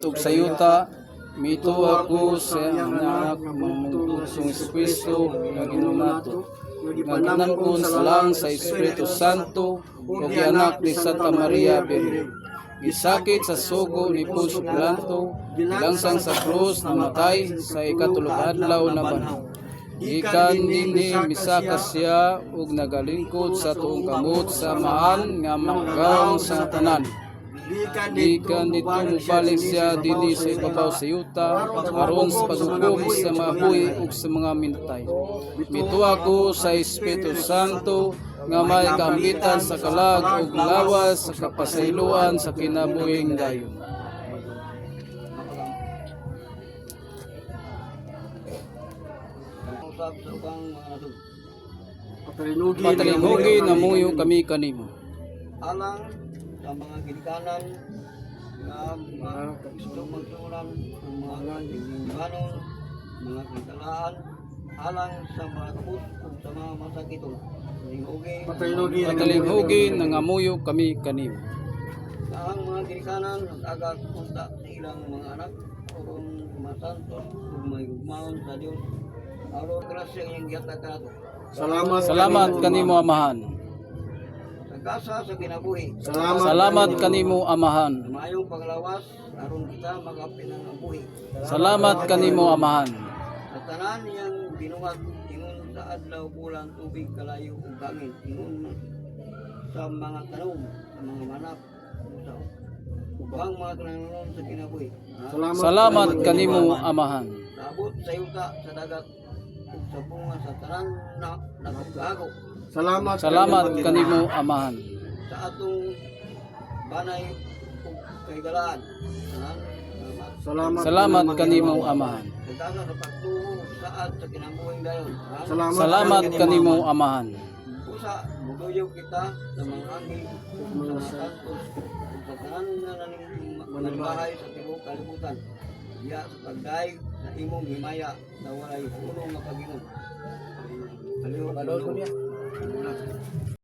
ug sayuta mituwa ko sa anak mamungtong Kristo nga Ginoo nato nga ginangkon sa lang sa Espiritu Santo ug anak ni Santa Maria Virgen. Gisakit sa sugo ni Poncio Pilato, gilangsang sa krus namatay sa ikatulog adlaw na banhaw. Gikan dinhi misaka siya ug nagalingkod sa tuong kamot sa mahal nga manggaong sa tanan. Gikan dito mubalik siya dinhi sa ibabaw sa yuta aron sa paghukom sa mga buhi ug sa mga minatay. Mituwa ko sa Espiritu Santo nga may kaambitan sa kalag ug lawas sa kapasayloan sa kinabuhing dayon. Patalinghogi na muyo kami kanimo. Alang sa mga ginikanan nga mga gusto magsulan ng mga ginikanon, mga kintalaan, alang sa mga kabus o sa mga masakiton. Patalinghogi na ngamuyo kami kanimo. Sa ang mga ginikanan, nag-agak punta sa ilang mga anak, kung masantos, kung may gugmaon sa Diyos, aron grasya yung giyata ka nato. Salamat kanimo amahan. Gasa sa kinabuhi. Salamat kanimo amahan. Mayong paglawas aron kita magapin ang buhi. Salamat kanimo amahan. Sa tanan niyang binuhat ingon sa adlaw bulan tubig kalayo ug hangin ingon sa mga tanom, sa mga manap, sa ubang mga kananon sa kinabuhi. Salamat kanimo amahan. Sabot sa yuta sa dagat ug sa bunga sa tanan na nagagago. Salamat kanimo amahan. Sa atong banay ug kaygalaan. Salamat kanimo amahan. Nagdala sa pagtuo saad sa kinabuhing dayon. Salamat kanimo amahan. Usa muduyo kita sa mga anghel ug sa mga santos ug sa tanan nga nanimbahay sa tibuok kalibutan. Diya sa pagdaig sa imong himaya na walay puno nga pag-ingon. Aliw,